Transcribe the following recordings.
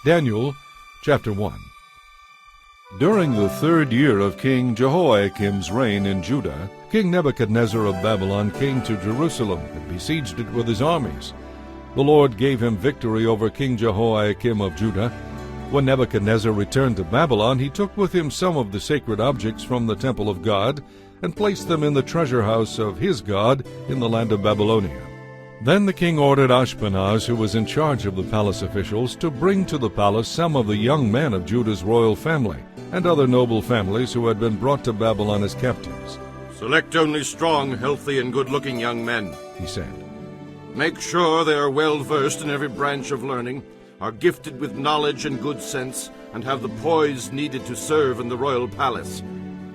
Daniel chapter 1. During the 3rd year of King Jehoiakim's reign in Judah, King Nebuchadnezzar of Babylon came to Jerusalem and besieged it with his armies. The Lord gave him victory over King Jehoiakim of Judah. When Nebuchadnezzar returned to Babylon, he took with him some of the sacred objects from the temple of God and placed them in the treasure house of his God in the land of Babylonia. Then the king ordered Ashpenaz, who was in charge of the palace officials, to bring to the palace some of the young men of Judah's royal family and other noble families who had been brought to Babylon as captives. "Select only strong, healthy, and good-looking young men," he said. "Make sure they are well-versed in every branch of learning, are gifted with knowledge and good sense, and have the poise needed to serve in the royal palace.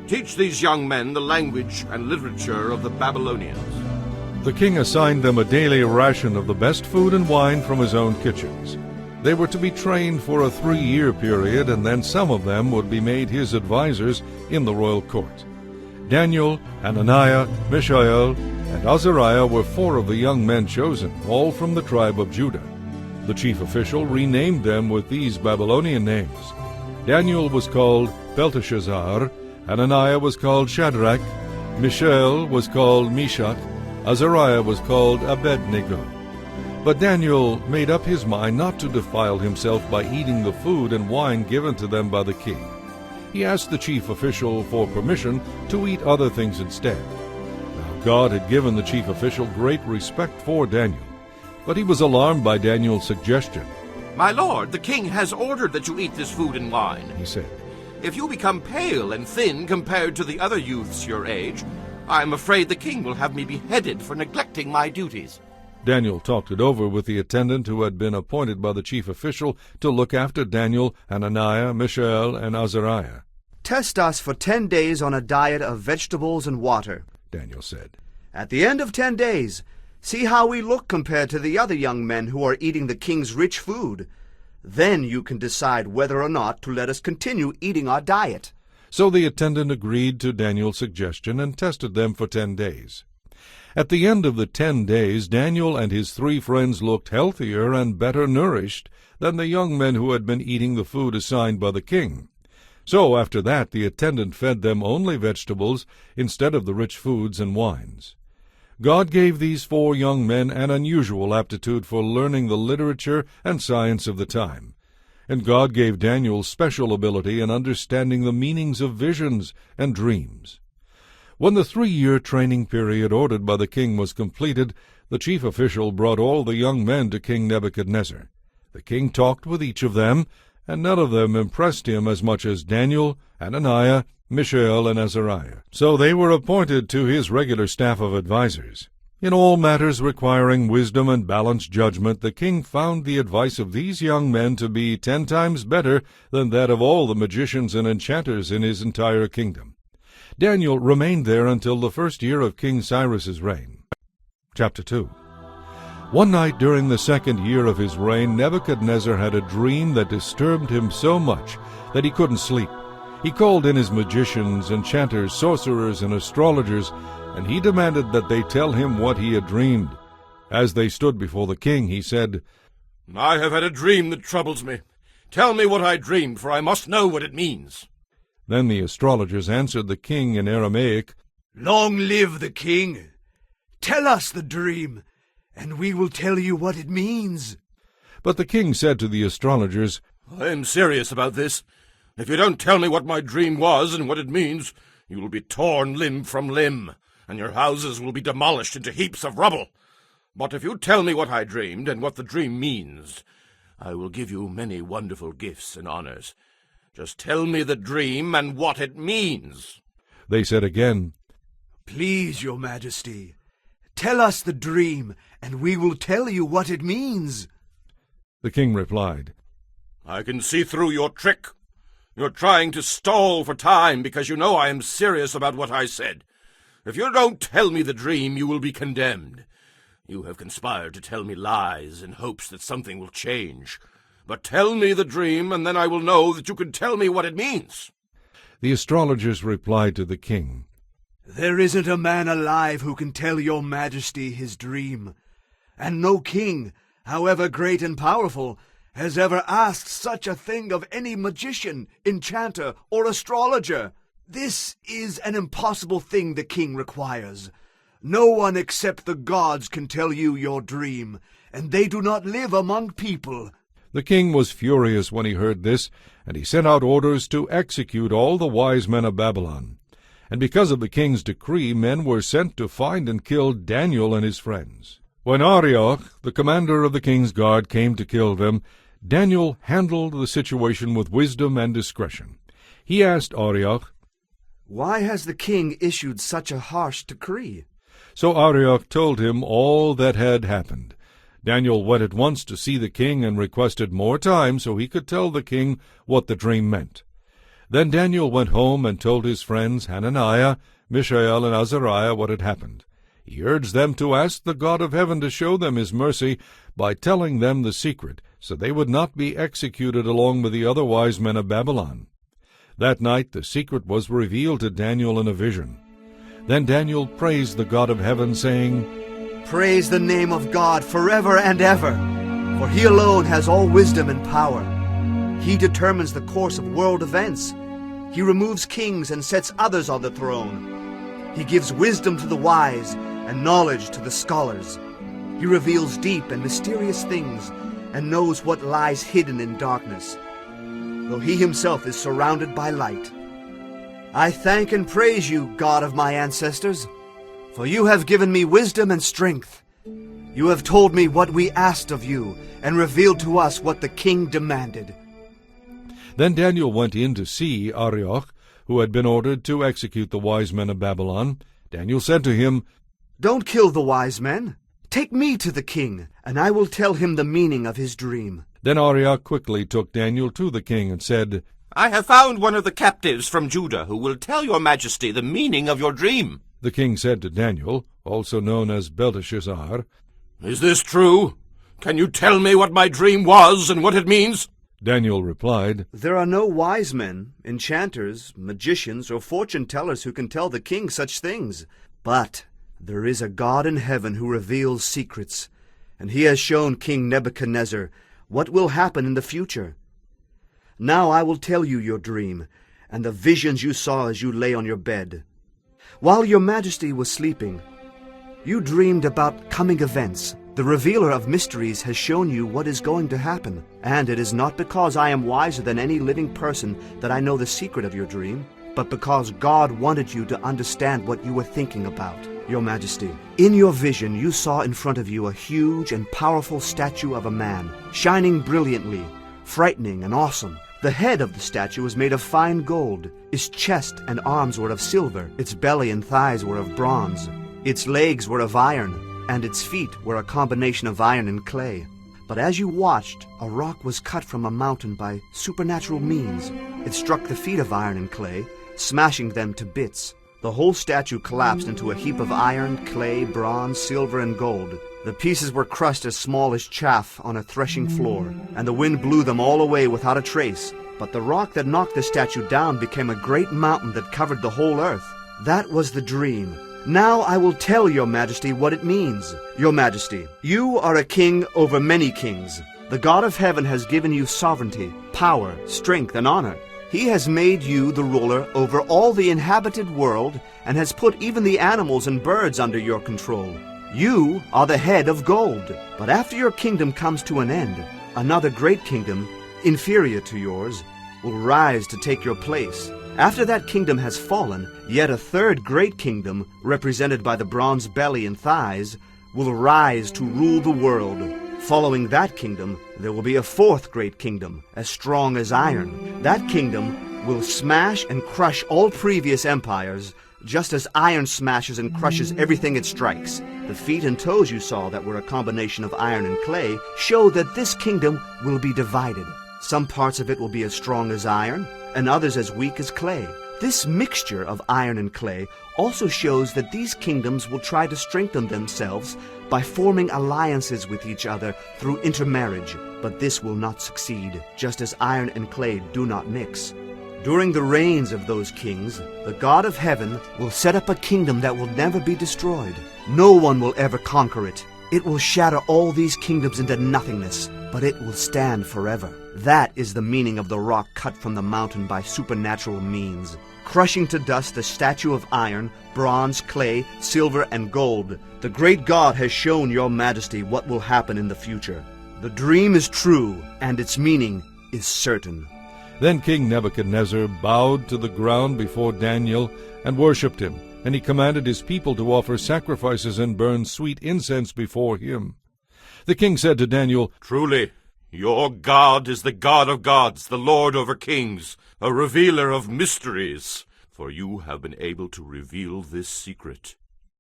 Teach these young men the language and literature of the Babylonians." The king assigned them a daily ration of the best food and wine from his own kitchens. They were to be trained for a 3-year period, and then some of them would be made his advisers in the royal court. Daniel, Hananiah, Mishael, and Azariah were 4 of the young men chosen, all from the tribe of Judah. The chief official renamed them with these Babylonian names. Daniel was called Belteshazzar, Hananiah was called Shadrach, Mishael was called Meshach, Azariah was called Abednego. But Daniel made up his mind not to defile himself by eating the food and wine given to them by the king. He asked the chief official for permission to eat other things instead. Now God had given the chief official great respect for Daniel, but he was alarmed by Daniel's suggestion. "My lord, the king has ordered that you eat this food and wine," he said. "If you become pale and thin compared to the other youths your age, I am afraid the king will have me beheaded for neglecting my duties." Daniel talked it over with the attendant who had been appointed by the chief official to look after Daniel, Hananiah, Mishael, and Azariah. "Test us for 10 days on a diet of vegetables and water," Daniel said. "At the end of 10 days, see how we look compared to the other young men who are eating the king's rich food. Then you can decide whether or not to let us continue eating our diet." So the attendant agreed to Daniel's suggestion and tested them for 10 days. At the end of the 10 days, Daniel and his 3 friends looked healthier and better nourished than the young men who had been eating the food assigned by the king. So after that the attendant fed them only vegetables instead of the rich foods and wines. God gave these 4 young men an unusual aptitude for learning the literature and science of the time. And God gave Daniel special ability in understanding the meanings of visions and dreams. When the 3-year training period ordered by the king was completed, the chief official brought all the young men to King Nebuchadnezzar. The king talked with each of them, and none of them impressed him as much as Daniel, Hananiah, Mishael, and Azariah. So they were appointed to his regular staff of advisers. In all matters requiring wisdom and balanced judgment, the king found the advice of these young men to be 10 times better than that of all the magicians and enchanters in his entire kingdom. Daniel remained there until the 1st year of King Cyrus's reign. Chapter 2. One night during the 2nd year of his reign, Nebuchadnezzar had a dream that disturbed him so much that he couldn't sleep. He called in his magicians, enchanters, sorcerers, and astrologers, and he demanded that they tell him what he had dreamed. As they stood before the king, he said, "I have had a dream that troubles me. Tell me what I dreamed, for I must know what it means." Then the astrologers answered the king in Aramaic, "Long live the king! Tell us the dream, and we will tell you what it means." But the king said to the astrologers, "I am serious about this. If you don't tell me what my dream was and what it means, you will be torn limb from limb, and your houses will be demolished into heaps of rubble. But if you tell me what I dreamed and what the dream means, I will give you many wonderful gifts and honors. Just tell me the dream and what it means." They said again, "Please, your majesty, tell us the dream, and we will tell you what it means." The king replied, "I can see through your trick. You're trying to stall for time because you know I am serious about what I said. If you don't tell me the dream, you will be condemned. You have conspired to tell me lies in hopes that something will change. But tell me the dream, and then I will know that you can tell me what it means." The astrologers replied to the king, "There isn't a man alive who can tell your majesty his dream, and no king, however great and powerful, has ever asked such a thing of any magician, enchanter, or astrologer. This is an impossible thing the king requires. No one except the gods can tell you your dream, and they do not live among people." The king was furious when he heard this, and he sent out orders to execute all the wise men of Babylon. And because of the king's decree, men were sent to find and kill Daniel and his friends. When Arioch, the commander of the king's guard, came to kill them, Daniel handled the situation with wisdom and discretion. He asked Arioch, "Why has the king issued such a harsh decree?" So Arioch told him all that had happened. Daniel went at once to see the king and requested more time so he could tell the king what the dream meant. Then Daniel went home and told his friends Hananiah, Mishael, and Azariah what had happened. He urged them to ask the God of heaven to show them his mercy by telling them the secret, so they would not be executed along with the other wise men of Babylon. That night the secret was revealed to Daniel in a vision. Then Daniel praised the God of heaven, saying, "Praise the name of God forever and ever, for he alone has all wisdom and power. He determines the course of world events. He removes kings and sets others on the throne. He gives wisdom to the wise and knowledge to the scholars. He reveals deep and mysterious things and knows what lies hidden in darkness, though he himself is surrounded by light. I thank and praise you, God of my ancestors, for you have given me wisdom and strength. You have told me what we asked of you and revealed to us what the king demanded." Then Daniel went in to see Arioch, who had been ordered to execute the wise men of Babylon. Daniel said to him, "Don't kill the wise men. Take me to the king, and I will tell him the meaning of his dream." Then Arioch quickly took Daniel to the king and said, "I have found one of the captives from Judah who will tell your majesty the meaning of your dream." The king said to Daniel, also known as Belteshazzar, "Is this true? Can you tell me what my dream was and what it means?" Daniel replied, "There are no wise men, enchanters, magicians, or fortune-tellers who can tell the king such things. But there is a God in heaven who reveals secrets, and he has shown King Nebuchadnezzar what will happen in the future. Now I will tell you your dream, and the visions you saw as you lay on your bed. While your majesty was sleeping, you dreamed about coming events. The revealer of mysteries has shown you what is going to happen, and it is not because I am wiser than any living person that I know the secret of your dream, but because God wanted you to understand what you were thinking about, your majesty. In your vision you saw in front of you a huge and powerful statue of a man, shining brilliantly, frightening and awesome. The head of the statue was made of fine gold. Its chest and arms were of silver. Its belly and thighs were of bronze. Its legs were of iron, and its feet were a combination of iron and clay. But as you watched, a rock was cut from a mountain by supernatural means. It struck the feet of iron and clay, smashing them to bits. The whole statue collapsed into a heap of iron, clay, bronze, silver, and gold. The pieces were crushed as small as chaff on a threshing floor, and the wind blew them all away without a trace. But the rock that knocked the statue down became a great mountain that covered the whole earth. That was the dream. Now I will tell your majesty what it means. Your majesty, you are a king over many kings. The God of heaven has given you sovereignty, power, strength, and honor. He has made you the ruler over all the inhabited world and has put even the animals and birds under your control. You are the head of gold. But after your kingdom comes to an end, another great kingdom, inferior to yours, will rise to take your place. After that kingdom has fallen, yet a third great kingdom, represented by the bronze belly and thighs, will rise to rule the world. Following that kingdom, there will be a fourth great kingdom, as strong as iron. That kingdom will smash and crush all previous empires, just as iron smashes and crushes everything it strikes. The feet and toes you saw that were a combination of iron and clay show that this kingdom will be divided. Some parts of it will be as strong as iron, and others as weak as clay. This mixture of iron and clay also shows that these kingdoms will try to strengthen themselves by forming alliances with each other through intermarriage, but this will not succeed, just as iron and clay do not mix. During the reigns of those kings, the God of heaven will set up a kingdom that will never be destroyed. No one will ever conquer it. It will shatter all these kingdoms into nothingness, but it will stand forever. That is the meaning of the rock cut from the mountain by supernatural means, crushing to dust the statue of iron, bronze, clay, silver, and gold. The great God has shown your majesty what will happen in the future. The dream is true, and its meaning is certain. Then King Nebuchadnezzar bowed to the ground before Daniel and worshipped him, and he commanded his people to offer sacrifices and burn sweet incense before him. The king said to Daniel, Truly, your God is the God of gods, the Lord over kings, a revealer of mysteries, for you have been able to reveal this secret.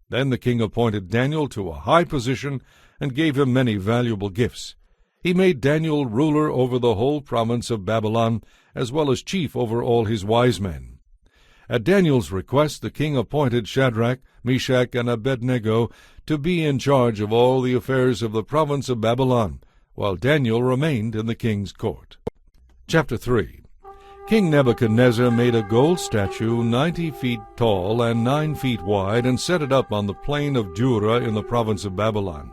Then the king appointed Daniel to a high position and gave him many valuable gifts. He made Daniel ruler over the whole province of Babylon, as well as chief over all his wise men. At Daniel's request, the king appointed Shadrach, Meshach, and Abednego to be in charge of all the affairs of the province of Babylon, while Daniel remained in the king's court. Chapter 3. King Nebuchadnezzar made a gold statue 90 feet tall and 9 feet wide, and set it up on the plain of Dura in the province of Babylon.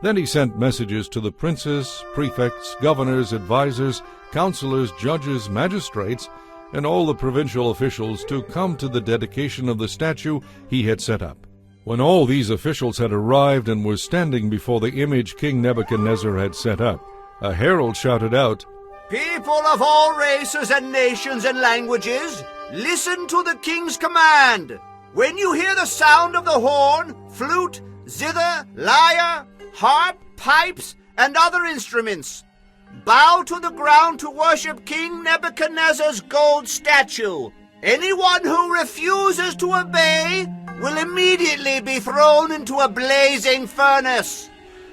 Then he sent messages to the princes, prefects, governors, advisers, counselors, judges, magistrates, and all the provincial officials to come to the dedication of the statue he had set up. When all these officials had arrived and were standing before the image King Nebuchadnezzar had set up, a herald shouted out, People of all races and nations and languages, listen to the king's command. When you hear the sound of the horn, flute, zither, lyre, harp, pipes, and other instruments, bow to the ground to worship King Nebuchadnezzar's gold statue. Anyone who refuses to obey will immediately be thrown into a blazing furnace.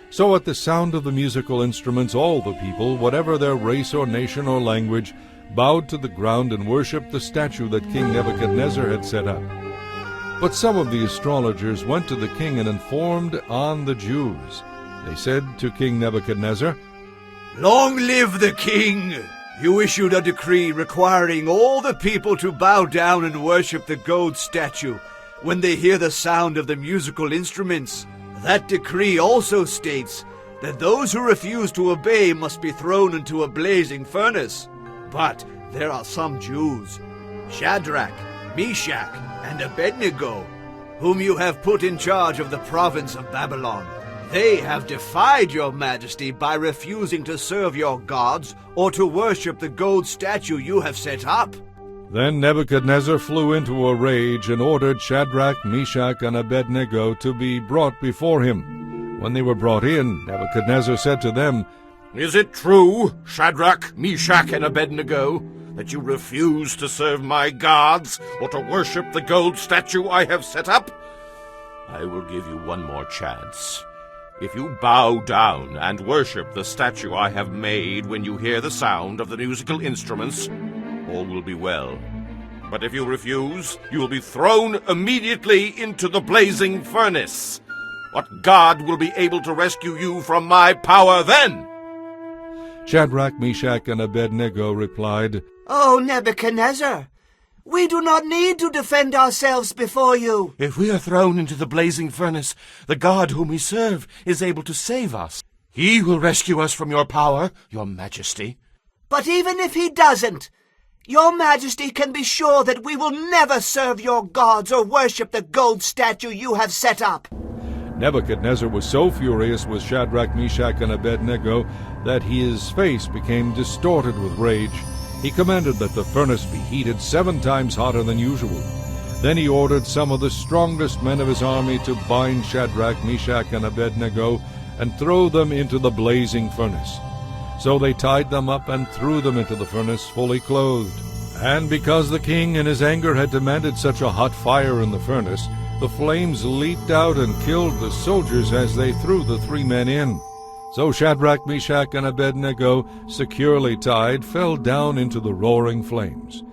So at the sound of the musical instruments, all the people, whatever their race or nation or language, bowed to the ground and worshipped the statue that King Nebuchadnezzar had set up. But some of the astrologers went to the king and informed on the Jews. They said to King Nebuchadnezzar, Long live the king! You issued a decree requiring all the people to bow down and worship the gold statue when they hear the sound of the musical instruments. That decree also states that those who refuse to obey must be thrown into a blazing furnace. But there are some Jews, Shadrach, Meshach, and Abednego, whom you have put in charge of the province of Babylon. They have defied your majesty by refusing to serve your gods or to worship the gold statue you have set up. Then Nebuchadnezzar flew into a rage and ordered Shadrach, Meshach, and Abednego to be brought before him. When they were brought in, Nebuchadnezzar said to them, Is it true, Shadrach, Meshach, and Abednego, that you refuse to serve my gods or to worship the gold statue I have set up? I will give you one more chance. If you bow down and worship the statue I have made when you hear the sound of the musical instruments, all will be well. But if you refuse, you will be thrown immediately into the blazing furnace. What God will be able to rescue you from my power then? Shadrach, Meshach, and Abednego replied, Oh, Nebuchadnezzar, we do not need to defend ourselves before you. If we are thrown into the blazing furnace, the God whom we serve is able to save us. He will rescue us from your power, your majesty. But even if he doesn't, your majesty can be sure that we will never serve your gods or worship the gold statue you have set up. Nebuchadnezzar was so furious with Shadrach, Meshach, and Abednego that his face became distorted with rage. He commanded that the furnace be heated 7 times hotter than usual. Then he ordered some of the strongest men of his army to bind Shadrach, Meshach, and Abednego and throw them into the blazing furnace. So they tied them up and threw them into the furnace fully clothed. And because the king in his anger had demanded such a hot fire in the furnace, the flames leaped out and killed the soldiers as they threw the 3 men in. So Shadrach, Meshach, and Abednego, securely tied, fell down into the roaring flames.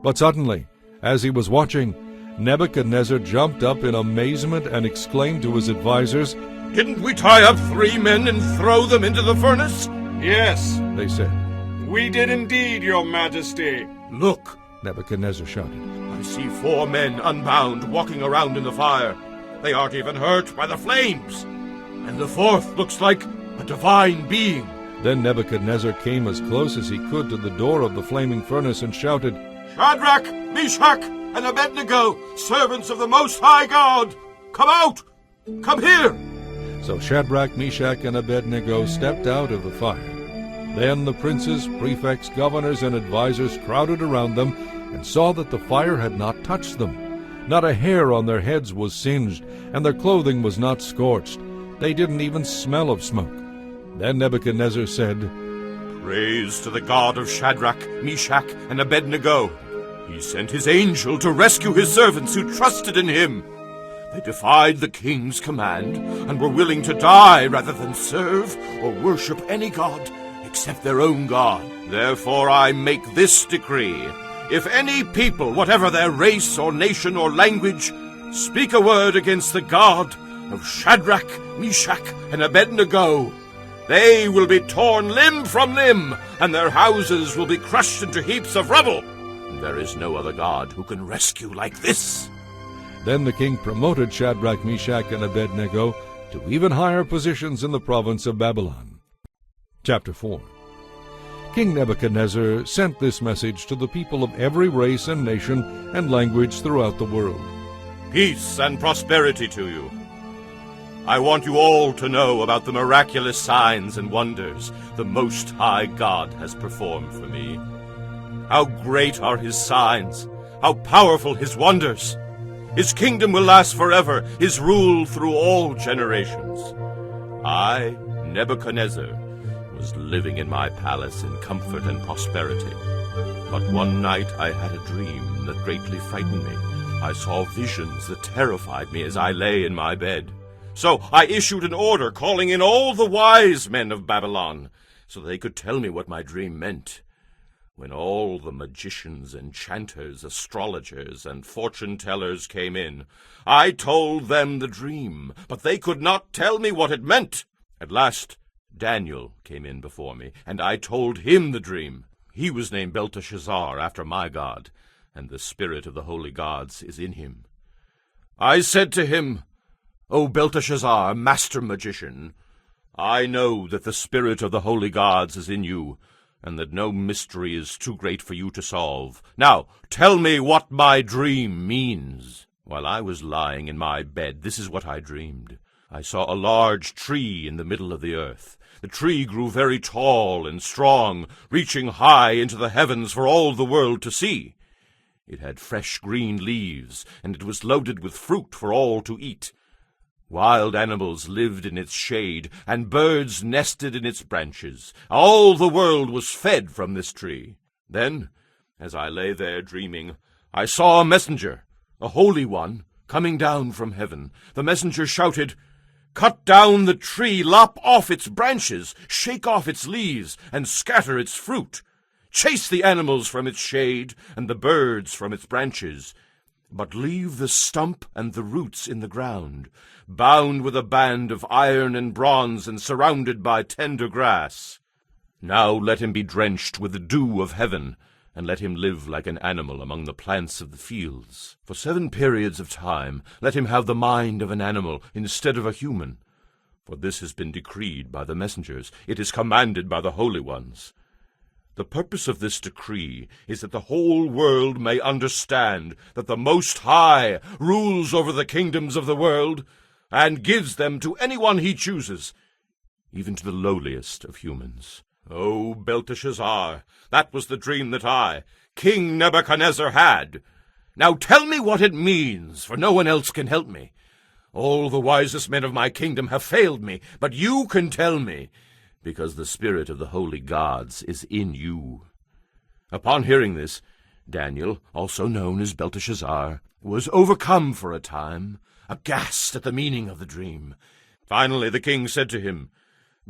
But suddenly, as he was watching, Nebuchadnezzar jumped up in amazement and exclaimed to his advisers, Didn't we tie up 3 men and throw them into the furnace? Yes, they said. we did indeed, your majesty. Look, Nebuchadnezzar shouted. I see 4 men unbound walking around in the fire. They aren't even hurt by the flames. and the fourth looks like a divine being. Then Nebuchadnezzar came as close as he could to the door of the flaming furnace and shouted, Shadrach, Meshach, and Abednego, servants of the Most High God, come out! Come here! So Shadrach, Meshach, and Abednego stepped out of the fire. Then the princes, prefects, governors, and advisers crowded around them and saw that the fire had not touched them. Not a hair on their heads was singed, and their clothing was not scorched. They didn't even smell of smoke. Then Nebuchadnezzar said, Praise to the God of Shadrach, Meshach, and Abednego. He sent his angel to rescue his servants who trusted in him. They defied the king's command and were willing to die rather than serve or worship any god except their own God. Therefore I make this decree. If any people, whatever their race or nation or language, speak a word against the God of Shadrach, Meshach, and Abednego, they will be torn limb from limb, and their houses will be crushed into heaps of rubble. There is no other God who can rescue like this. Then the king promoted Shadrach, Meshach, and Abednego to even higher positions in the province of Babylon. Chapter 4. King Nebuchadnezzar sent this message to the people of every race and nation and language throughout the world. Peace and prosperity to you. I want you all to know about the miraculous signs and wonders the Most High God has performed for me. How great are his signs, how powerful his wonders. His kingdom will last forever, his rule through all generations. I, Nebuchadnezzar, was living in my palace in comfort and prosperity. But one night I had a dream that greatly frightened me. I saw visions that terrified me as I lay in my bed. So I issued an order calling in all the wise men of Babylon, so they could tell me what my dream meant. When all the magicians, enchanters, astrologers, and fortune-tellers came in, I told them the dream, but they could not tell me what it meant. At last, Daniel came in before me, and I told him the dream. He was named Belteshazzar, after my God, and the spirit of the holy gods is in him. I said to him, O Belteshazzar, master magician, I know that the spirit of the holy gods is in you, and that no mystery is too great for you to solve. Now, tell me what my dream means. While I was lying in my bed, this is what I dreamed. I saw a large tree in the middle of the earth. The tree grew very tall and strong, reaching high into the heavens for all the world to see. It had fresh green leaves, and it was loaded with fruit for all to eat. Wild animals lived in its shade, and birds nested in its branches. All the world was fed from this tree. Then, as I lay there dreaming, I saw a messenger, a holy one, coming down from heaven. The messenger shouted, Cut down the tree, lop off its branches, shake off its leaves, and scatter its fruit. Chase the animals from its shade, and the birds from its branches, but leave the stump and the roots in the ground, bound with a band of iron and bronze and surrounded by tender grass. Now let him be drenched with the dew of heaven, and let him live like an animal among the plants of the fields. For 7 periods of time let him have the mind of an animal instead of a human. For this has been decreed by the messengers, it is commanded by the holy ones. The purpose of this decree is that the whole world may understand that the Most High rules over the kingdoms of the world and gives them to anyone he chooses, even to the lowliest of humans. O Belteshazzar, that was the dream that I, King Nebuchadnezzar, had. Now tell me what it means, for no one else can help me. All the wisest men of my kingdom have failed me, but you can tell me, because the spirit of the holy gods is in you. Upon hearing this, Daniel, also known as Belteshazzar, was overcome for a time, aghast at the meaning of the dream. Finally the king said to him,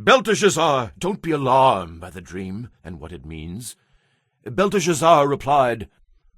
Belteshazzar, don't be alarmed by the dream and what it means. Belteshazzar replied,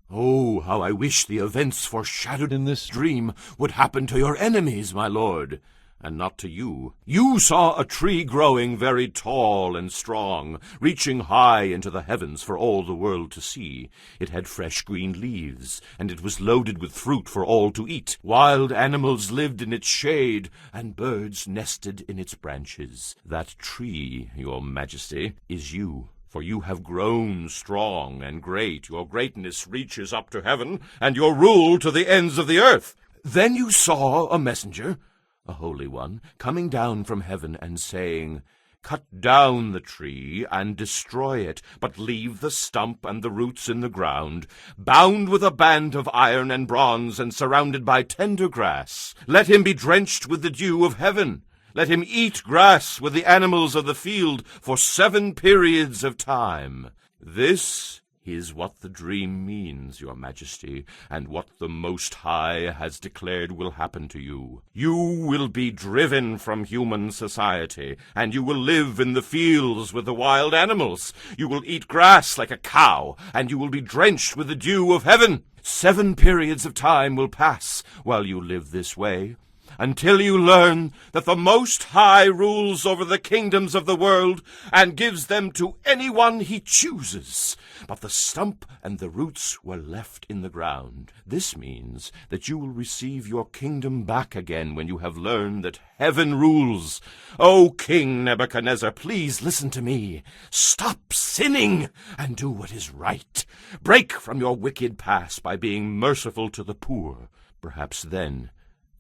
Oh, how I wish the events foreshadowed in this dream would happen to your enemies, my lord. and not to you. You saw a tree growing very tall and strong, reaching high into the heavens for all the world to see. It had fresh green leaves, and it was loaded with fruit for all to eat. Wild animals lived in its shade, and birds nested in its branches. That tree, your majesty, is you. For you have grown strong and great. Your greatness reaches up to heaven, and your rule to the ends of the earth. Then you saw a messenger, a holy one, coming down from heaven and saying, Cut down the tree and destroy it, but leave the stump and the roots in the ground, bound with a band of iron and bronze and surrounded by tender grass. Let him be drenched with the dew of heaven. Let him eat grass with the animals of the field for 7 periods of time. This is what the dream means, your majesty, and what the Most High has declared will happen to you. You will be driven from human society, and you will live in the fields with the wild animals. You will eat grass like a cow, and you will be drenched with the dew of heaven. 7 periods of time will pass while you live this way, until you learn that the Most High rules over the kingdoms of the world and gives them to anyone he chooses. But the stump and the roots were left in the ground. This means that you will receive your kingdom back again when you have learned that heaven rules. O King Nebuchadnezzar, please listen to me. Stop sinning and do what is right. Break from your wicked past by being merciful to the poor. Perhaps then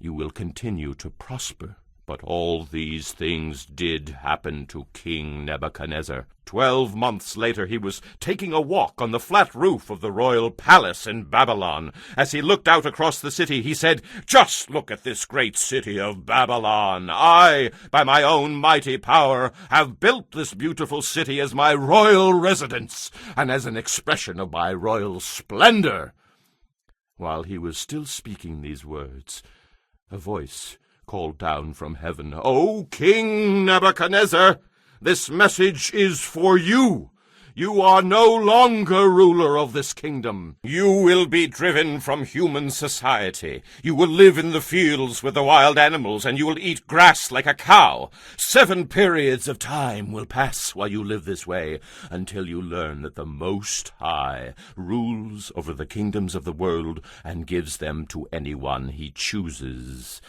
you will continue to prosper. But all these things did happen to King Nebuchadnezzar. 12 months later he was taking a walk on the flat roof of the royal palace in Babylon. As he looked out across the city, he said, Just look at this great city of Babylon. I, by my own mighty power, have built this beautiful city as my royal residence, and as an expression of my royal splendor. While he was still speaking these words, a voice called down from heaven, O King Nebuchadnezzar, this message is for you. You are no longer ruler of this kingdom. You will be driven from human society. You will live in the fields with the wild animals, and you will eat grass like a cow. 7 periods of time will pass while you live this way, until you learn that the Most High rules over the kingdoms of the world and gives them to anyone he chooses.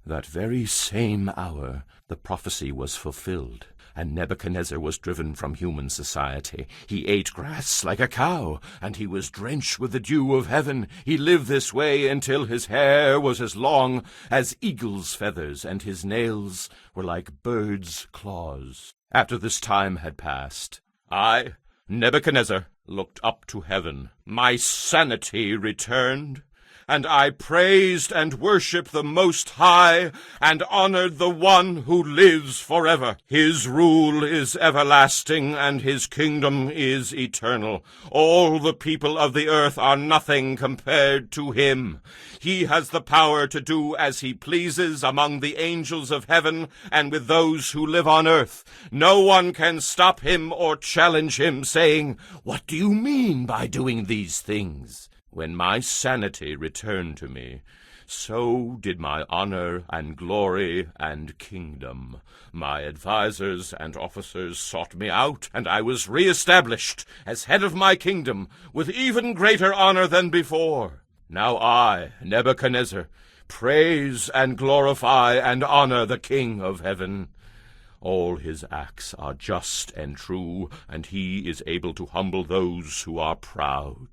That very same hour the prophecy was fulfilled, and Nebuchadnezzar was driven from human society. He ate grass like a cow, and he was drenched with the dew of heaven. He lived this way until his hair was as long as eagle's feathers, and his nails were like birds' claws. After this time had passed, I, Nebuchadnezzar, looked up to heaven. My sanity returned, and I praised and worshipped the Most High, and honored the One who lives forever. His rule is everlasting, and his kingdom is eternal. All the people of the earth are nothing compared to him. He has the power to do as he pleases among the angels of heaven and with those who live on earth. No one can stop him or challenge him, saying, What do you mean by doing these things? When my sanity returned to me, so did my honor and glory and kingdom. My advisers and officers sought me out, and I was re-established as head of my kingdom with even greater honor than before. Now I, Nebuchadnezzar, praise and glorify and honor the King of heaven. All his acts are just and true, and he is able to humble those who are proud.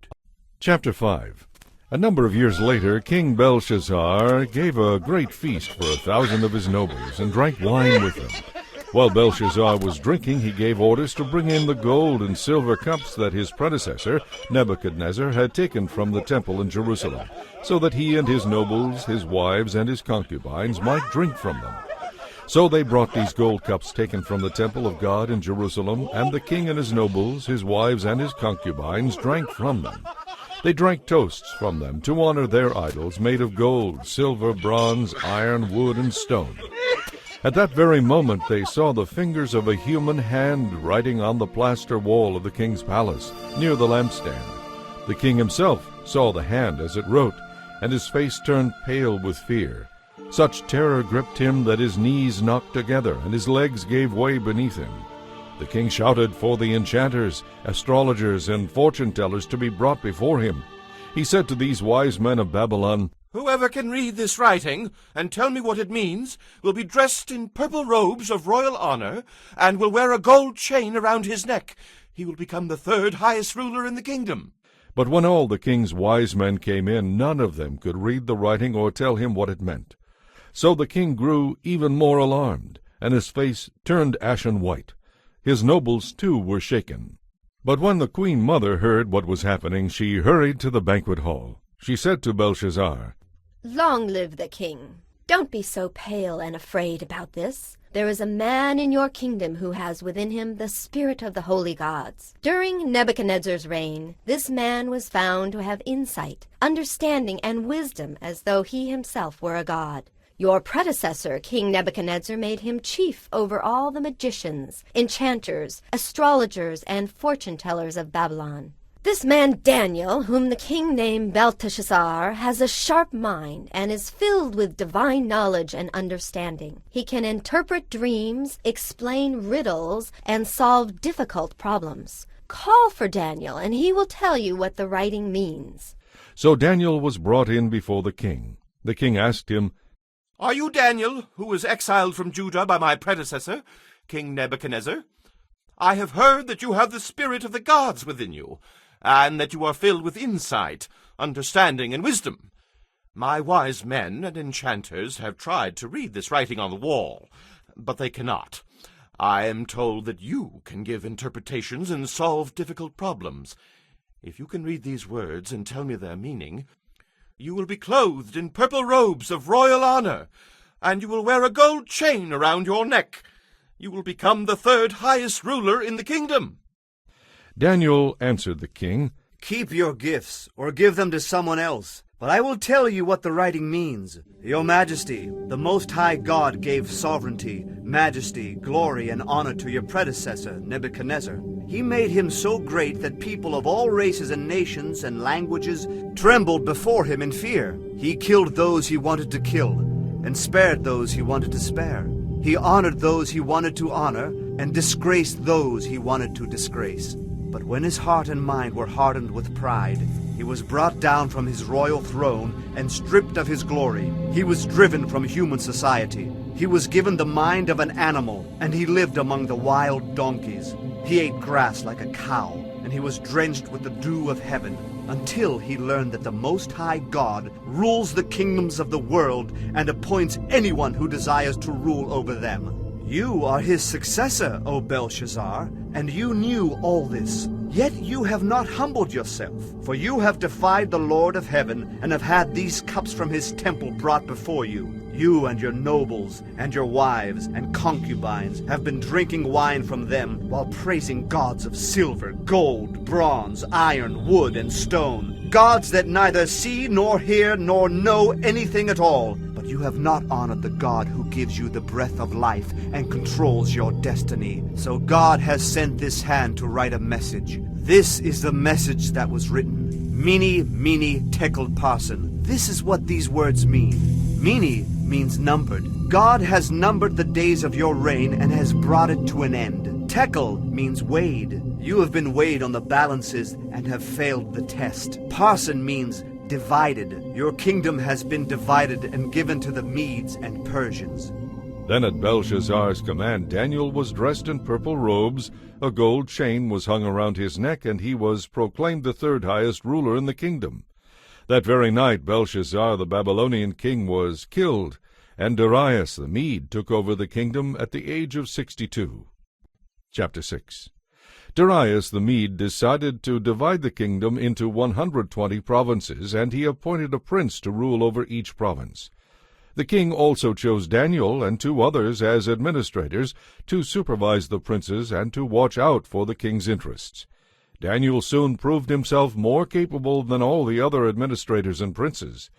Chapter 5. A number of years later, King Belshazzar gave a great feast for 1,000 of his nobles, and drank wine with them. While Belshazzar was drinking, he gave orders to bring in the gold and silver cups that his predecessor, Nebuchadnezzar, had taken from the temple in Jerusalem, so that he and his nobles, his wives, and his concubines might drink from them. So they brought these gold cups taken from the temple of God in Jerusalem, and the king and his nobles, his wives, and his concubines drank from them. They drank toasts from them to honor their idols made of gold, silver, bronze, iron, wood, and stone. At that very moment they saw the fingers of a human hand writing on the plaster wall of the king's palace, near the lampstand. The king himself saw the hand as it wrote, and his face turned pale with fear. Such terror gripped him that his knees knocked together and his legs gave way beneath him. The king shouted for the enchanters, astrologers, and fortune-tellers to be brought before him. He said to these wise men of Babylon, "Whoever can read this writing and tell me what it means will be dressed in purple robes of royal honor and will wear a gold chain around his neck. He will become the third highest ruler in the kingdom." But when all the king's wise men came in, none of them could read the writing or tell him what it meant. So the king grew even more alarmed, and his face turned ashen white. His nobles, too, were shaken. But when the queen mother heard what was happening, she hurried to the banquet hall. She said to Belshazzar, "Long live the king! Don't be so pale and afraid about this. There is a man in your kingdom who has within him the spirit of the holy gods. During Nebuchadnezzar's reign, this man was found to have insight, understanding, and wisdom as though he himself were a god. Your predecessor, King Nebuchadnezzar, made him chief over all the magicians, enchanters, astrologers, and fortune-tellers of Babylon. This man Daniel, whom the king named Belteshazzar, has a sharp mind and is filled with divine knowledge and understanding. He can interpret dreams, explain riddles, and solve difficult problems. Call for Daniel, and he will tell you what the writing means." So Daniel was brought in before the king. The king asked him, "Are you Daniel, who was exiled from Judah by my predecessor, King Nebuchadnezzar? I have heard that you have the spirit of the gods within you, and that you are filled with insight, understanding, and wisdom. My wise men and enchanters have tried to read this writing on the wall, but they cannot. I am told that you can give interpretations and solve difficult problems. If you can read these words and tell me their meaning, you will be clothed in purple robes of royal honor, and you will wear a gold chain around your neck. You will become the third highest ruler in the kingdom." Daniel answered the king, Keep your gifts, or give them to someone else. But I will tell you what the writing means. Your Majesty, the Most High God gave sovereignty, majesty, glory, and honor to your predecessor, Nebuchadnezzar. He made him so great that people of all races and nations and languages trembled before him in fear. He killed those he wanted to kill, and spared those he wanted to spare. He honored those he wanted to honor, and disgraced those he wanted to disgrace. But when his heart and mind were hardened with pride, he was brought down from his royal throne and stripped of his glory. He was driven from human society. He was given the mind of an animal, and he lived among the wild donkeys. He ate grass like a cow, and he was drenched with the dew of heaven, until he learned that the Most High God rules the kingdoms of the world and appoints anyone who desires to rule over them. You are his successor, O Belshazzar, and you knew all this. Yet you have not humbled yourself, for you have defied the Lord of heaven, and have had these cups from his temple brought before you. You and your nobles, and your wives, and concubines have been drinking wine from them, while praising gods of silver, gold, bronze, iron, wood, and stone, gods that neither see, nor hear, nor know anything at all. But you have not honored the God who gives you the breath of life and controls your destiny. So God has sent this hand to write a message. This is the message that was written. Mene, mene, tekel parsin. This is what these words mean. Mene means numbered. God has numbered the days of your reign and has brought it to an end. Tekel means weighed. You have been weighed on the balances and have failed the test. Parsin means divided. Your kingdom has been divided and given to the Medes and Persians. Then at Belshazzar's command Daniel was dressed in purple robes, a gold chain was hung around his neck, and he was proclaimed the third highest ruler in the kingdom. That very night Belshazzar the Babylonian king was killed, and Darius the Mede took over the kingdom at the age of 62. Chapter 6. Darius the Mede decided to divide the kingdom into 120 provinces, and he appointed a prince to rule over each province. The king also chose Daniel and 2 others as administrators to supervise the princes and to watch out for the king's interests. Daniel soon proved himself more capable than all the other administrators and princes.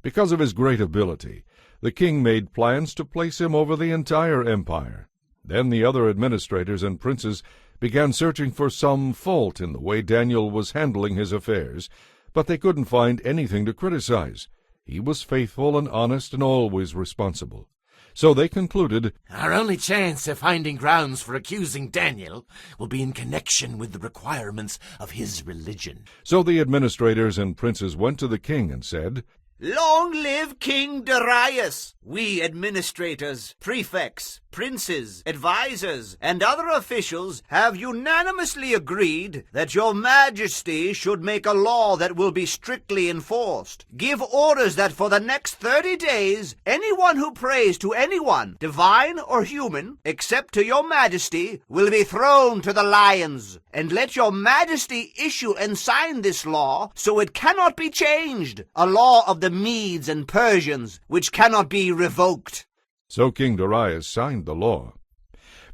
Because of his great ability, the king made plans to place him over the entire empire. Then the other administrators and princes began searching for some fault in the way Daniel was handling his affairs, but they couldn't find anything to criticize. He was faithful and honest and always responsible. So they concluded, Our only chance of finding grounds for accusing Daniel will be in connection with the requirements of his religion. So the administrators and princes went to the king and said, Long live King Darius! We administrators, prefects, princes, advisers, and other officials have unanimously agreed that your majesty should make a law that will be strictly enforced. Give orders that for the next 30 days, anyone who prays to anyone, divine or human, except to your majesty, will be thrown to the lions. And let your majesty issue and sign this law so it cannot be changed, a law of the Medes and Persians, which cannot be revoked. So King Darius signed the law.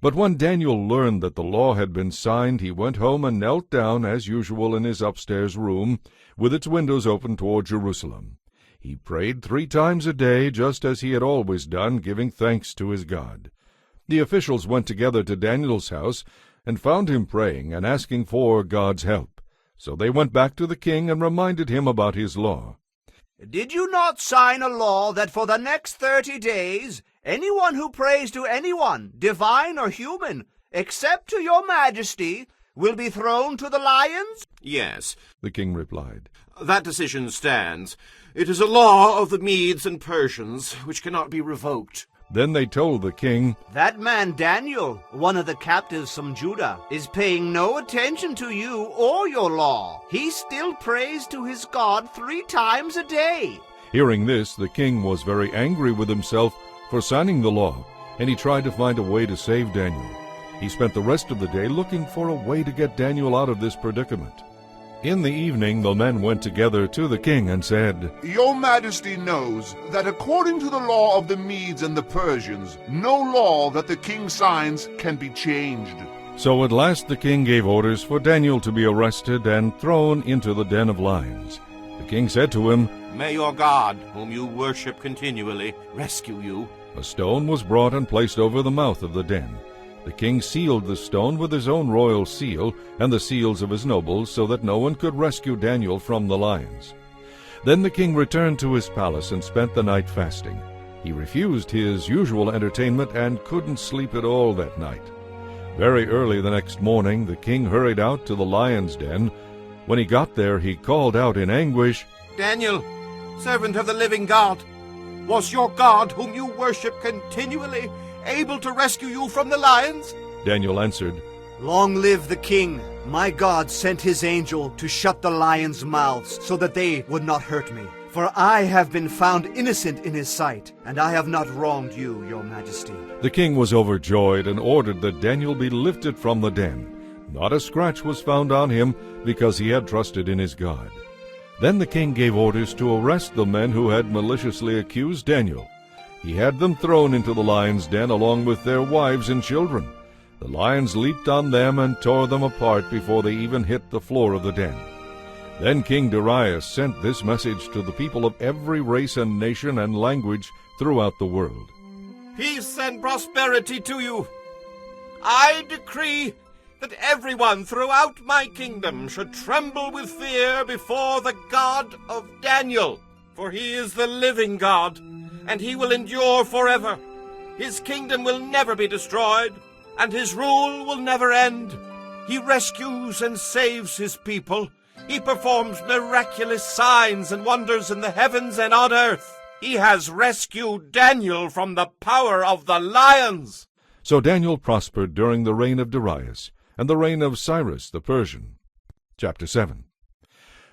But when Daniel learned that the law had been signed, he went home and knelt down as usual in his upstairs room, with its windows open toward Jerusalem. He prayed 3 times a day, just as he had always done, giving thanks to his God. The officials went together to Daniel's house and found him praying and asking for God's help. So they went back to the king and reminded him about his law. Did you not sign a law that for the next 30 days, anyone who prays to anyone, divine or human, except to your majesty, will be thrown to the lions? Yes, The king replied. that decision stands. It is a law of the Medes and Persians, which cannot be revoked. Then they told the king, That man Daniel, one of the captives from Judah, is paying no attention to you or your law. He still prays to his God 3 times a day. Hearing this, the king was very angry with himself for signing the law, and he tried to find a way to save Daniel. He spent the rest of the day looking for a way to get Daniel out of this predicament. In the evening the men went together to the king and said, Your Majesty knows that according to the law of the Medes and the Persians, no law that the king signs can be changed. So at last the king gave orders for Daniel to be arrested and thrown into the den of lions. The king said to him, May your God, whom you worship continually, rescue you. A stone was brought and placed over the mouth of the den. The king sealed the stone with his own royal seal and the seals of his nobles, so that no one could rescue Daniel from the lions. Then the king returned to his palace and spent the night fasting. He refused his usual entertainment and couldn't sleep at all that night. Very early the next morning the king hurried out to the lion's den. When he got there, he called out in anguish, Daniel, servant of the living God, was your God, whom you worship continually, able to rescue you from the lions? Daniel answered, Long live the king! My God sent his angel to shut the lions' mouths so that they would not hurt me. For I have been found innocent in his sight, and I have not wronged you, your majesty. The king was overjoyed and ordered that Daniel be lifted from the den. Not a scratch was found on him, because he had trusted in his God. Then the king gave orders to arrest the men who had maliciously accused Daniel. He had them thrown into the lion's den along with their wives and children. The lions leaped on them and tore them apart before they even hit the floor of the den. Then King Darius sent this message to the people of every race and nation and language throughout the world. Peace and prosperity to you. I decree that everyone throughout my kingdom should tremble with fear before the God of Daniel, for he is the living God, and he will endure forever. His kingdom will never be destroyed, and his rule will never end. He rescues and saves his people. He performs miraculous signs and wonders in the heavens and on earth. He has rescued Daniel from the power of the lions. So Daniel prospered during the reign of Darius and the reign of Cyrus the Persian. Chapter 7.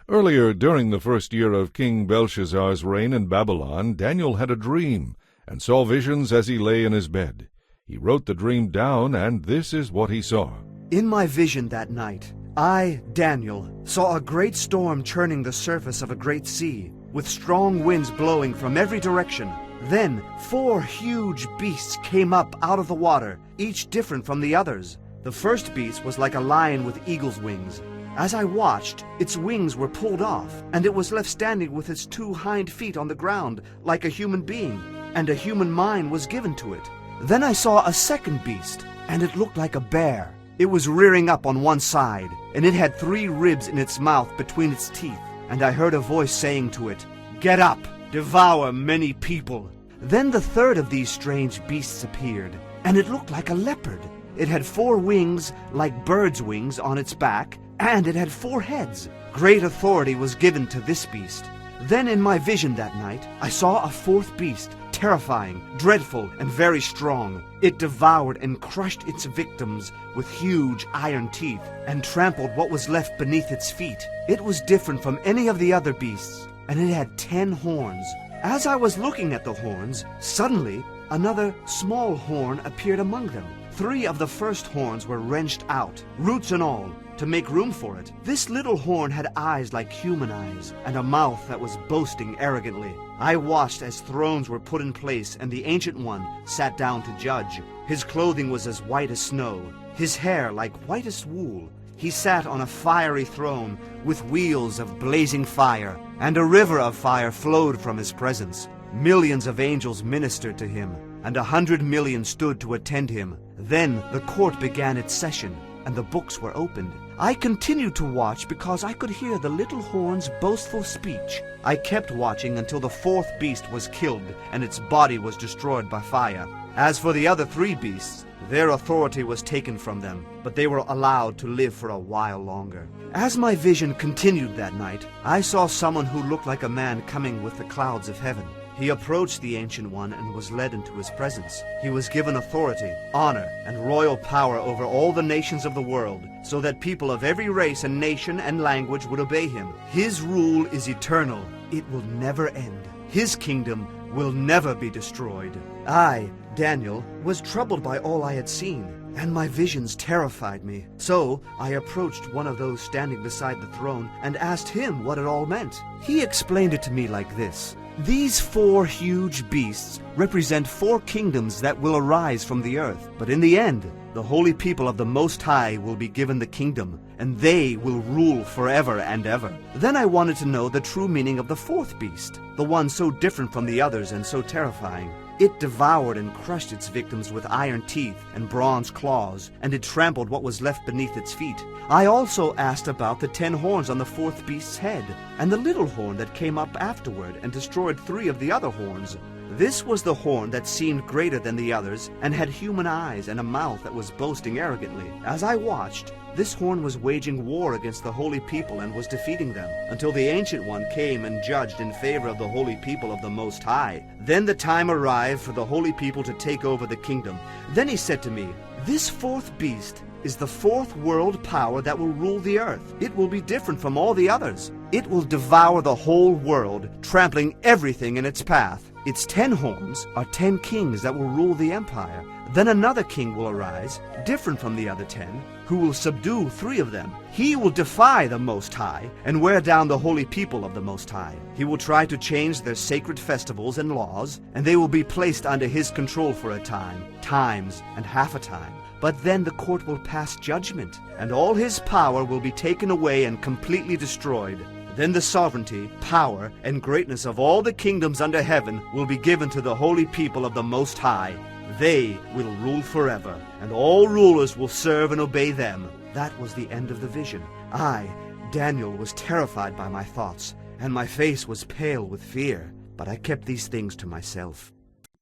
Earlier, during the first year of King Belshazzar's reign in Babylon, Daniel had a dream and saw visions as he lay in his bed. He wrote the dream down, and this is what he saw. In my vision that night, I, Daniel, saw a great storm churning the surface of a great sea, with strong winds blowing from every direction. Then 4 huge beasts came up out of the water, each different from the others. The first beast was like a lion with eagle's wings. As I watched, its wings were pulled off, and it was left standing with its 2 hind feet on the ground like a human being, and a human mind was given to it. Then I saw a second beast, and it looked like a bear. It was rearing up on one side, and it had 3 ribs in its mouth between its teeth. And I heard a voice saying to it, Get up! devour many people. Then the third of these strange beasts appeared, and it looked like a leopard. It had 4 wings like birds' wings on its back, and it had 4 heads. Great authority was given to this beast. Then in my vision that night, I saw a 4th beast, terrifying, dreadful, and very strong. It devoured and crushed its victims with huge iron teeth, and trampled what was left beneath its feet. It was different from any of the other beasts, and it had 10 horns. As I was looking at the horns, suddenly another small horn appeared among them. 3 of the first horns were wrenched out, roots and all, to make room for it. This little horn had eyes like human eyes, and a mouth that was boasting arrogantly. I watched as thrones were put in place, and the Ancient One sat down to judge. His clothing was as white as snow, his hair like whitest wool. He sat on a fiery throne with wheels of blazing fire, and a river of fire flowed from his presence. Millions of angels ministered to him, and 100 million stood to attend him. Then the court began its session, and the books were opened. I continued to watch because I could hear the little horn's boastful speech. I kept watching until the 4th beast was killed and its body was destroyed by fire. As for the other 3 beasts, their authority was taken from them, but they were allowed to live for a while longer. As my vision continued that night, I saw someone who looked like a man coming with the clouds of heaven. He approached the Ancient One and was led into his presence. He was given authority, honor, and royal power over all the nations of the world, so that people of every race and nation and language would obey him. His rule is eternal. It will never end. His kingdom will never be destroyed. I, Daniel, was troubled by all I had seen, and my visions terrified me. So I approached one of those standing beside the throne and asked him what it all meant. He explained it to me like this. These 4 huge beasts represent 4 kingdoms that will arise from the earth. But in the end, the holy people of the Most High will be given the kingdom, and they will rule forever and ever. Then I wanted to know the true meaning of the 4th beast, the one so different from the others and so terrifying. It devoured and crushed its victims with iron teeth and bronze claws, and it trampled what was left beneath its feet. I also asked about the 10 horns on the 4th beast's head, and the little horn that came up afterward and destroyed 3 of the other horns. This was the horn that seemed greater than the others, and had human eyes and a mouth that was boasting arrogantly. As I watched, this horn was waging war against the holy people and was defeating them, until the Ancient One came and judged in favor of the holy people of the Most High. Then the time arrived for the holy people to take over the kingdom. Then he said to me, "This 4th beast is the 4th world power that will rule the earth. It will be different from all the others. It will devour the whole world, trampling everything in its path. Its 10 horns are 10 kings that will rule the empire. Then another king will arise, different from the other 10, who will subdue 3 of them. He will defy the Most High and wear down the holy people of the Most High. He will try to change their sacred festivals and laws, and they will be placed under his control for a time, times, and half a time. But then the court will pass judgment, and all his power will be taken away and completely destroyed. Then the sovereignty, power, and greatness of all the kingdoms under heaven will be given to the holy people of the Most High. They will rule forever, and all rulers will serve and obey them." That was the end of the vision. I, Daniel, was terrified by my thoughts, and my face was pale with fear, but I kept these things to myself.